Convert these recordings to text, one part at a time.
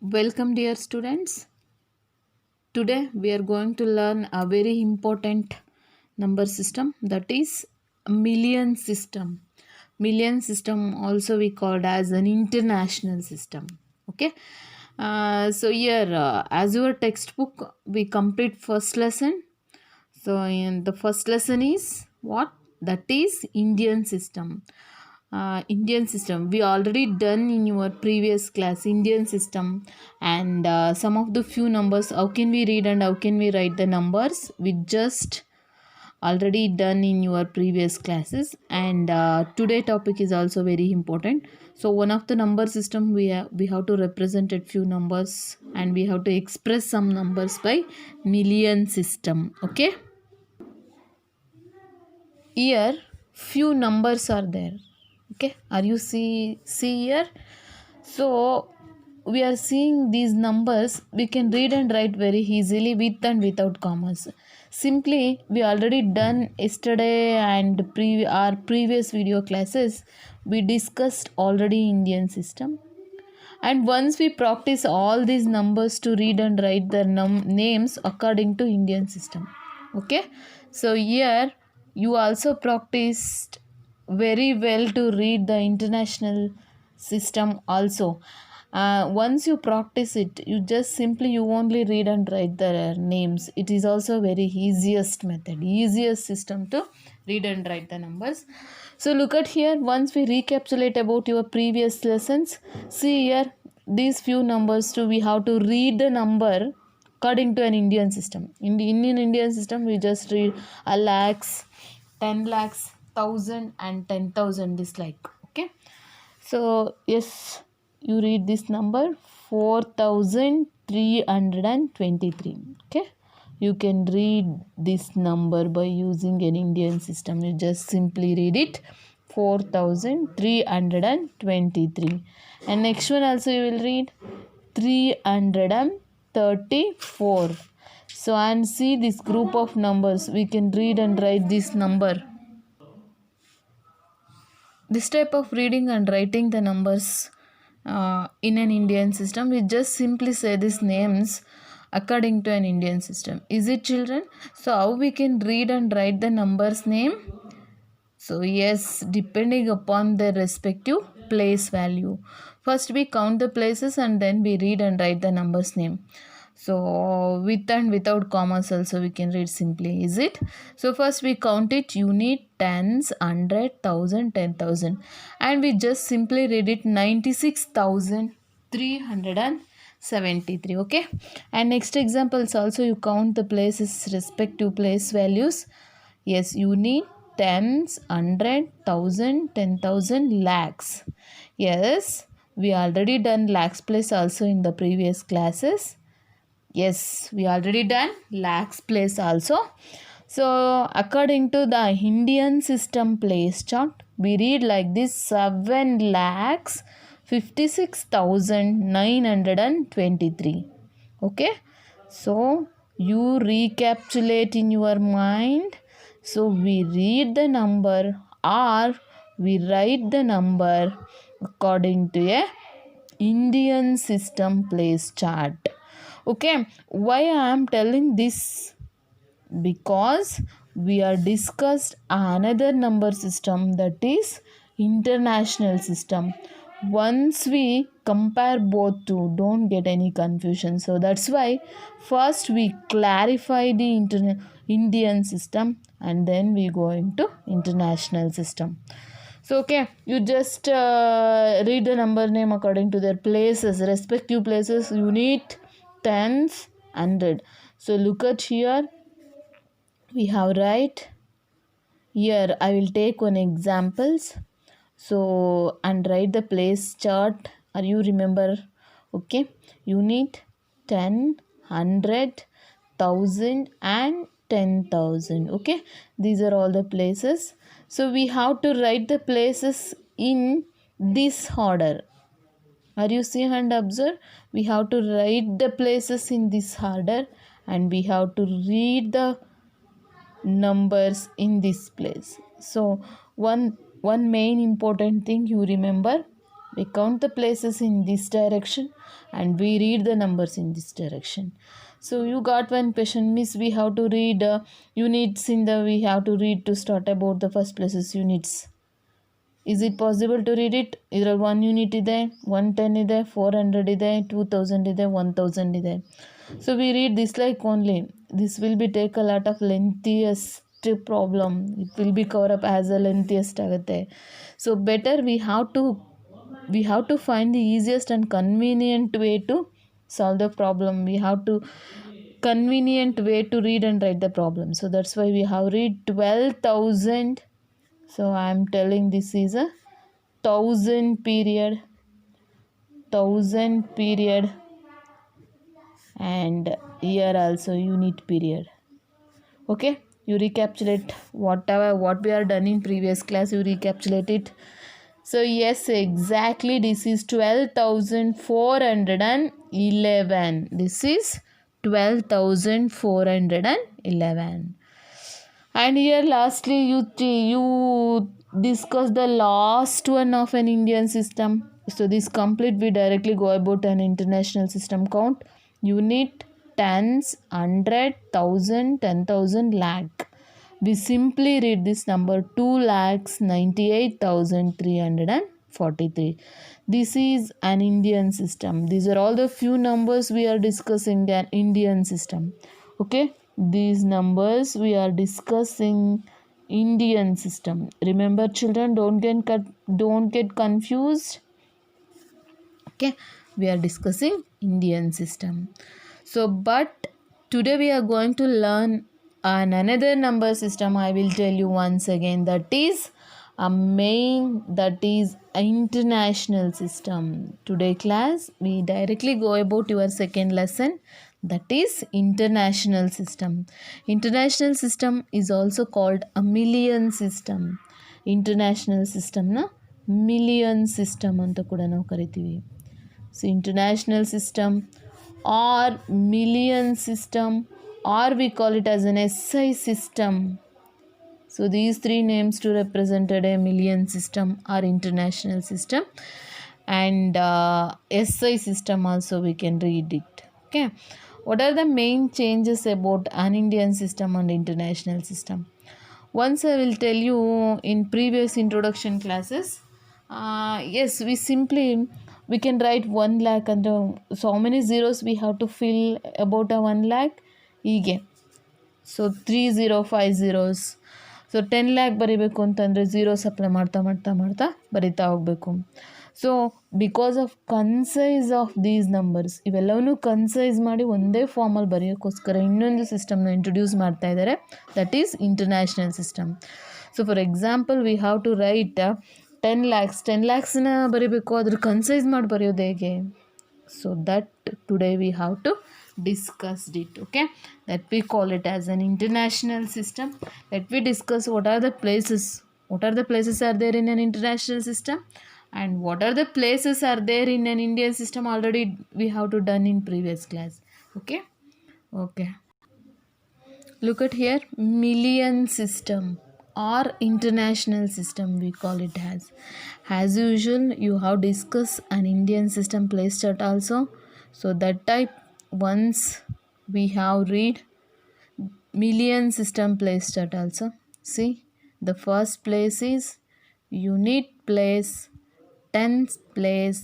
Welcome, dear students. Today we are going to learn a very important number system, that is million system. Million system also we called as an international system. Okay. So here, as your textbook, we complete first lesson. So in the first lesson is what? That is Indian system. Indian system we already done in your previous class, Indian system, and some of the few numbers, how can we read and how can we write the numbers, we just already done in your previous classes. And today topic is also very important. So one of the number system, we have to represent a few numbers and we have to express some numbers by million system. Okay, here few numbers are there. Okay, are you see here? So we are seeing these numbers, we can read and write very easily with and without commas. Simply we already done yesterday and our previous video classes, we discussed already Indian system. And once we practice all these numbers to read and write their names according to Indian system. Okay, so here you also practiced very well to read the international system also. Once you practice it, you just simply you only read and write the names. It is also very easiest method, easiest system to read and write the numbers. So look at here, once we recapitulate about your previous lessons, see here these few numbers too, we have to read the number according to an Indian system. In the Indian system, we just read a lakhs, 10 lakhs, 1,000 and 10,000, this like. Okay, so yes, you read this number 4,323. Okay, you can read this number by using an Indian system. You just simply read it 4,323. And next one also you will read 334. So and see this group of numbers, we can read and write this number. This type of reading and writing the numbers in an Indian system, we just simply say these names according to an Indian system. Is it, children? So how we can read and write the numbers name? So yes, depending upon their respective place value. First we count the places and then we read and write the numbers name. So with and without commas also we can read simply. Is it? So first we count it unit, tens, hundred, thousand, 10,000, and we just simply read it 96,373. Okay, and next examples also you count the places respective place values. Yes, unit, tens, hundred, thousand, 10,000, lakhs. Yes, we already done lakhs place also in the previous classes. Yes, we already done lakhs place also. So according to the Indian system place chart, we read like this: 7 lakhs 56,923. Okay, so you recapitulate in your mind. So we read the number or we write the number according to a Indian system place chart. Okay, why I am telling this? Because we are discussed another number system, that is international system. Once we compare both two, don't get any confusion. So that's why first we clarify the Indian system and then we go into international system. So okay, you just read the number name according to their places, respective places, unit, tens, hundred. So look at here, we have write here. I will take one examples. So and write the place chart. Are you remember? Okay, unit, 10, 100, 1,000 and 10,000. Okay, these are all the places. So we have to write the places in this order. Are you see and observe? We have to write the places in this order and we have to read the numbers in this place. So one main important thing you remember, We count the places in this direction and we read the numbers in this direction. So you got one question, miss, we have to read units in the, we have to read to start about the first places units. Is it possible to read it? Either 1 unit ಇದೆ 110 ಇದೆ 400 ಇದೆ 2000 ಇದೆ 1000 ಇದೆ. So we read this like only. This will be take a lot of lengthiest problem. It will be cover up as a lengthiest ಆಗುತ್ತೆ. So better we have to find the easiest and convenient way to solve the problem. We have to convenient way to read and write the problem. So that's why we have read 12,000. So I am telling this is a 1000 period and here also unit period. Okay, you recapitulate what we are done in previous class, you recapitulate it. So yes, exactly, this is 12,411. This is 12,411. And here lastly you discuss the last one of an Indian system. So this complete, we directly go about an international system count. Unit, tens, 100, 1000, 10,000, lakh. We simply read this number 2,98,343. This is an Indian system. These are all the few numbers we are discussing an Indian system. Okay, these numbers we are discussing Indian system. Remember children, don't get confused. Okay, we are discussing Indian system. So but today we are going to learn another number system. I will tell you once again, that is international system. Today class we directly go about your second lesson, that is international system. International system is also called a million system. International system na million system anta kuda ನಾವು ಕರಿತೀವಿ. So international system or million system, or we call it as an SI system. So these three names to represented a million system or international system, and SI system also we can read it. Okay, what are the main changes about an Indian system and international system? Once I will tell you in previous introduction classes. Yes, we can write 1 lakh and so many zeros we have to fill about a 1 lakh ಹೀಗೆ. So 3050 zeros. So 10 lakh ಬರೀಬೇಕು ಅಂತಂದರೆ zero supply ಮಾಡ್ತಾ ಬರಿತಾ ಹೋಗಬೇಕು. So because of concise of these numbers, ಇವೆಲ್ಲವನ್ನೂ concise ಮಾಡಿ ಒಂದೇ ಫಾರ್ಮಲ್ಲಿ ಬರೆಯೋಕ್ಕೋಸ್ಕರ ಇನ್ನೊಂದು ಸಿಸ್ಟಮ್ನ ಇಂಟ್ರೊಡ್ಯೂಸ್ ಮಾಡ್ತಾ ಇದ್ದಾರೆ, that is international system. So for example we have to write 10 lakhsನ ಬರೀಬೇಕು, ಅದ್ರ ಕನ್ಸೈಸ್ ಮಾಡಿ ಬರೆಯೋದು ಹೇಗೆ? So that today we have to discussed it. Okay, that we call it as an international system. Let we discuss what are the places are there in an international system, and what are the places are there in an Indian system. Already we have to done in previous class. Okay, look at here, million system or international system we call it as usual. You have discussed an Indian system place chart also. So that type, once we have read million system place chart also. See, the first place is unit place, tens place,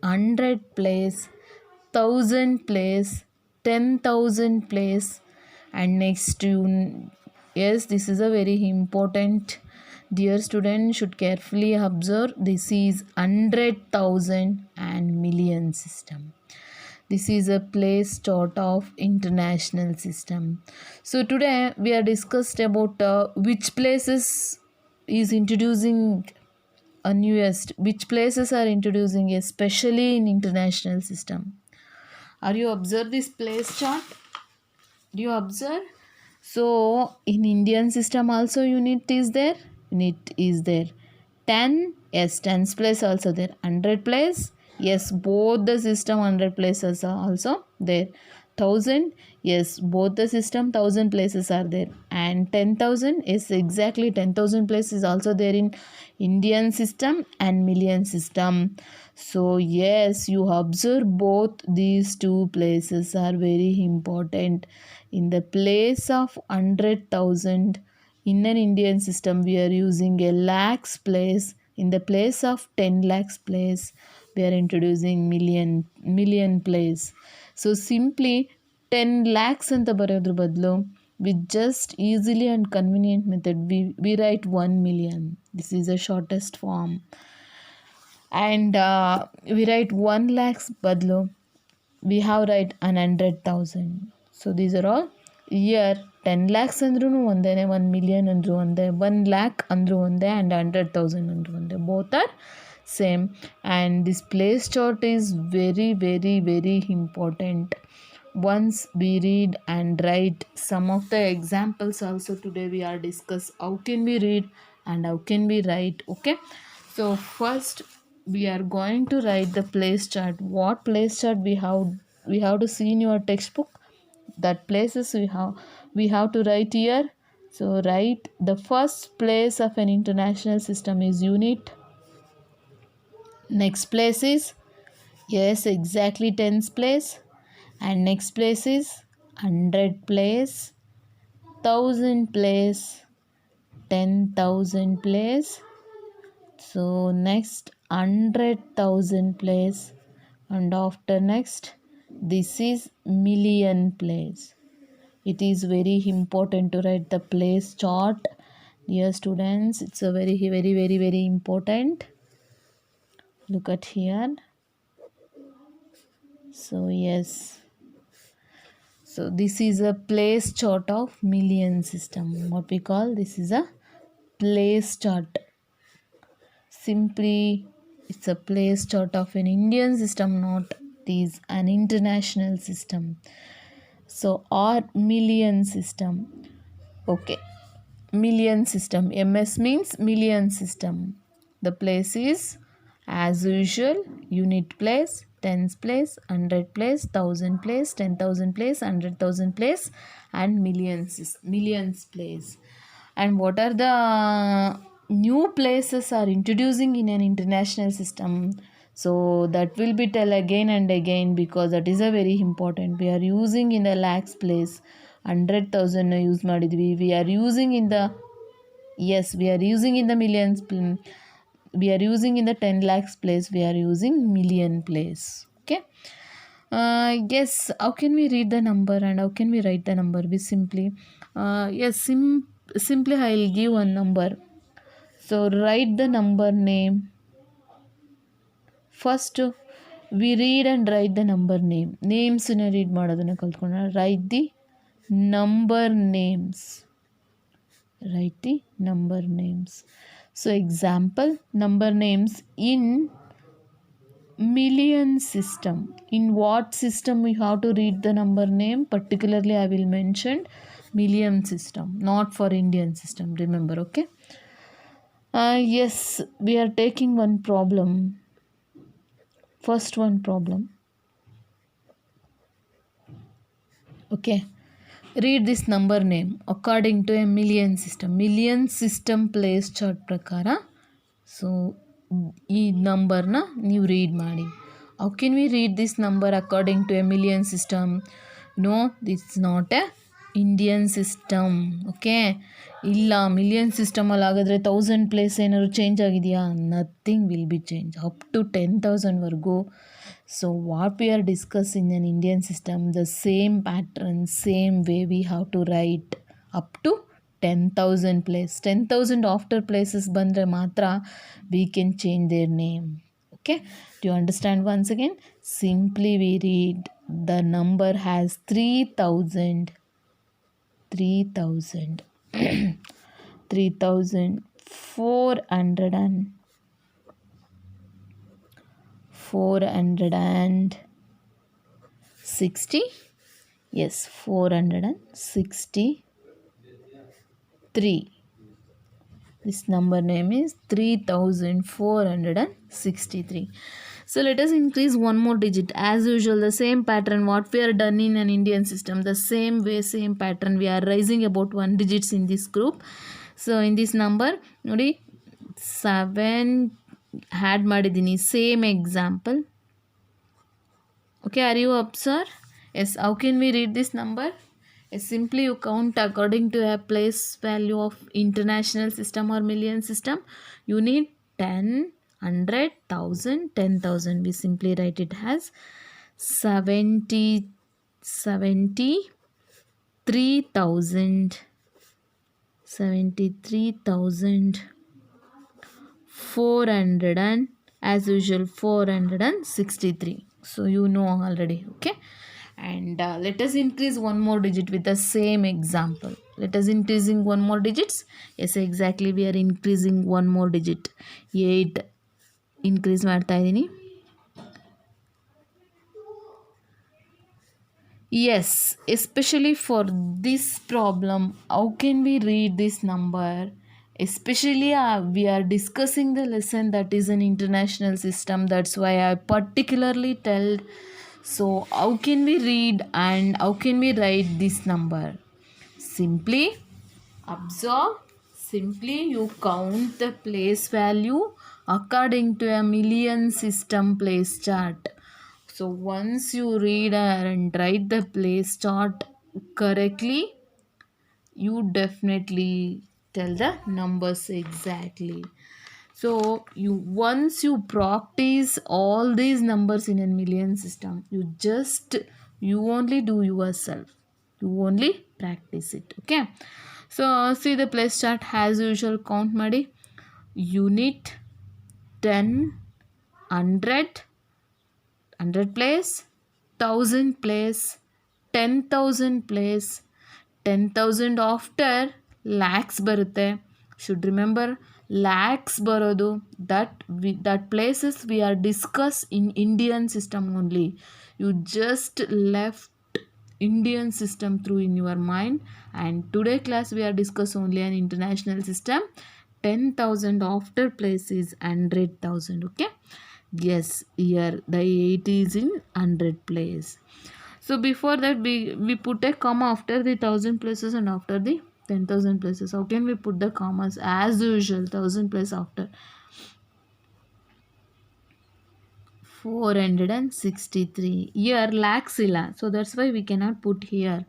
100 place, 1000 place, 10,000 place, and next yes, this is a very important, dear student should carefully observe. This is 100,000 and million system. This is a place chart of international system. So today we are discussed about which places is introducing a newest, which places are introducing especially in international system. Are you observe this place chart? Do you observe? So in Indian system also unit is there. 10, yes, tens place also there. 100 place, yes, both the system 100 places are also there. 1000, yes, both the system 1000 places are there, and 10,000 is exactly 10,000 places also there in Indian system and million system. So yes, you observe both these two places are very important. In the place of 100,000 in an Indian system, we are using a lakhs place. In the place of 10 lakhs place, we are introducing million place. So simply 10 lakhs ಅಂತ ಬರೆಯೋದ್ರ ಬದಲು with just easily and convenient method we write 1 million. This is the shortest form. And we write 1 lakhs ಬದಲು we have write 100,000. So these are all here. 10 lakhs ಅಂದ್ರೂ ಒಂದೇ, 1 million ಅಂದ್ರೂ ಒಂದೇ, 1 lakh ಅಂದ್ರೂ ಒಂದೇ, and 100,000 ಅಂದ್ರೂ ಒಂದೇ. Both are same. And this place chart is very very very important. Once we read and write some of the examples also today we are discuss how can we read and how can we write. Okay, so first we are going to write the place chart. What place chart we have to see in your textbook, that places we have to write here. So write the first place of an international system is unit. Next place is, yes, exactly tens place. And next place is 100 place, 1000 place, 10,000 place. So next 100,000 place, and after next this is million place. It is very important to write the place chart, dear students. It's a very very very very important. Look at here. So yes, so this is a place chart of million system. What we call this is a place chart. Simply it's a place chart of an Indian system, not it is an international system. So or million system. Okay, million system, MS means million system. The place is as usual unit place, tens place, 100 place, 1000 place, 10,000 place, 100,000 place, and millions place. And what are the new places are introducing in an international system? So that will be tell again and again, because that is a very important. We are using in the lakhs place 100,000 use ಮಾಡಿದ್ವಿ. We are using in the, yes, we are using in the millions, we are using in the 10 lakhs place, we are using million place. Okay, yes, how can we read the number and how can we write the number? We simply yes, simply I'll give one number. So write the number name. First we read and write the number name. Names na read ಮಾಡೋದನ್ನ ಕಲ್ತ್ಕೊಳ್ಳೋಣ. Write the number names. Write the number names. So example, number names in million system. In what system we have to read the number name? Particularly I will mention million system, not for Indian system, remember. Okay, yes, we are taking one problem. First one problem. Okay, read this number name according to a million system place chart ಪ್ರಕಾರ. So ಈ ನಂಬರ್ನ ನೀವು read ಮಾಡಿ. How can we read this number according to a million system? No, this not a Indian system. Okay, ಇಲ್ಲ million ಸಿಸ್ಟಮಲ್ಲಿ ಆಗಿದ್ರೆ 1000 place ಏನಾದ್ರು change ಆಗಿದೆಯಾ? Nothing will be change up to 10,000ವರೆಗೂ. So what we are discussing in Indian system, the same pattern, same way we have to write up to 10,000 place. 10,000 after places bandre matra we can change their name. Okay, do you understand? Once again, simply we read the number has 3,000 460, yes, 463. This number name is 3,463. So let us increase one more digit. As usual, the same pattern what we are done in an Indian system, the same way, same pattern we are raising about one digits in this group. So in this number ನೋಡಿ 7 add ಮಾಡಿದ್ದೀನಿ, same example. Okay, are you up, sir? Yes, how can we read this number? Yes, simply you count according to a place value of international system or million system. You need 10, 100, 1000, 10,000. We simply write it as 73,000. 73,400 and as usual 463. So you know already. Okay, and let us increase one more digit with the same example. Let us increasing one more digits. Yes, exactly, we are increasing one more digit. 8 increase ಮಾಡ್ತಾ ಇದ್ದೀನಿ. Yes, especially for this problem, how can we read this number? Especially we are discussing the lesson that is an international system. That's why I particularly tell. So how can we read and how can we write this number? Simply observe. Simply you count the place value according to a million system place chart. So once you read and write the place chart correctly, you definitely tell the numbers exactly. So once you practice all these numbers in a million system, you only do yourself, you only practice it. Okay, so see the place chart as usual. Count ಮಾಡಿ. Unit 10, 100 place, 1000 place, 10,000 place, 10,000 after lakhs ಬರುತ್ತೆ. Should remember lakhs ಬರೋದು that places we are discuss in Indian system only. You just left Indian system through in your mind, and today class we are discuss only an international system. 10,000 after place is 100,000. Okay, yes, here the 8 is in 100 place. So before that we put a comma after the 1,000 places and after the 10,000 places. How can we put the commas? As usual, 1,000 place after 463. Here lakhs illa, so that's why we cannot put here.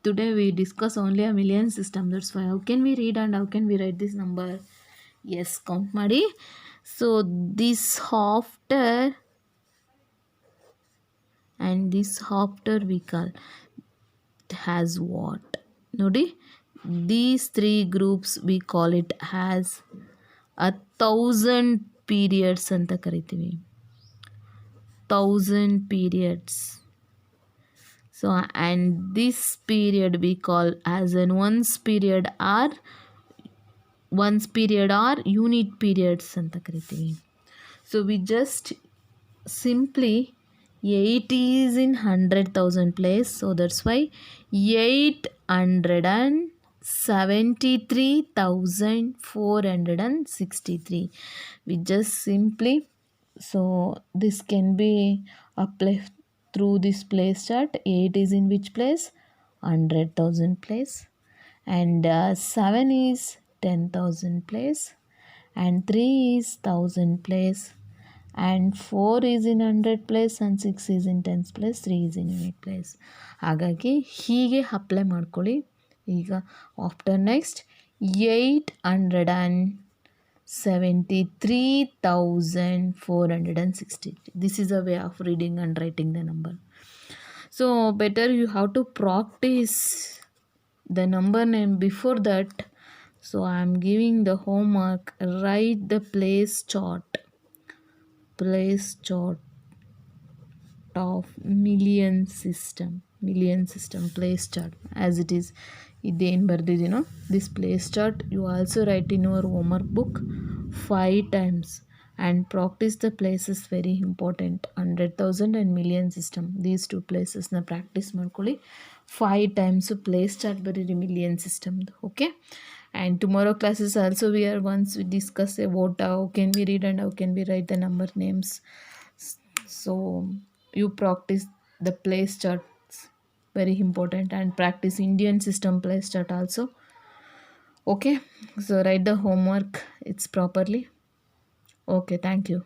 Today we discuss only a million system. That's why how can we read and how can we write this number? Yes, count ಮಾಡಿ. So this after and this after we call has what? ನೋಡಿ, these three groups we call it as 1,000 periods ಅಂತ ಕರಿತೀವಿ. 1,000 periods. So and this period we call as an ones period or unit periods ಅಂತ ಕರಿತೀವಿ. So we just simply 8 is in 100,000 place, so that's why 873,463. We just simply, so this can be applied through this place chart. 8 is in which place? 100,000 place, and 7 is 10,000 place, and 3 is 1,000 place, and 4 is in 100 place, and 6 is in 10th place, 3 is in unit place. ಹಾಗಾಗಿ ಹೀಗೆ apply ಮಾಡ್ಕೊಳ್ಳಿ. ಈಗ after next 873,463. This is a way of reading and writing the number. So better you have to practice the number name before that. So I am giving the homework. Write the place chart of million system place chart as it is. ಇದೇನು ಬರ್ದಿದ್ದೀನೋ this place chart you also write in your homework book 5 times and practice the places. Very important. 100,000 and million system, these two places na practice ಮಾಡ್ಕೊಳ್ಳಿ 5 times. place chart ಬರೀರಿ million system. Okay, and tomorrow classes also we are once we discuss about how can we read and how can we write the number names. So you practice the place charts, very important, and practice Indian system place chart also. Okay, so write the homework, it's properly. Okay, thank you.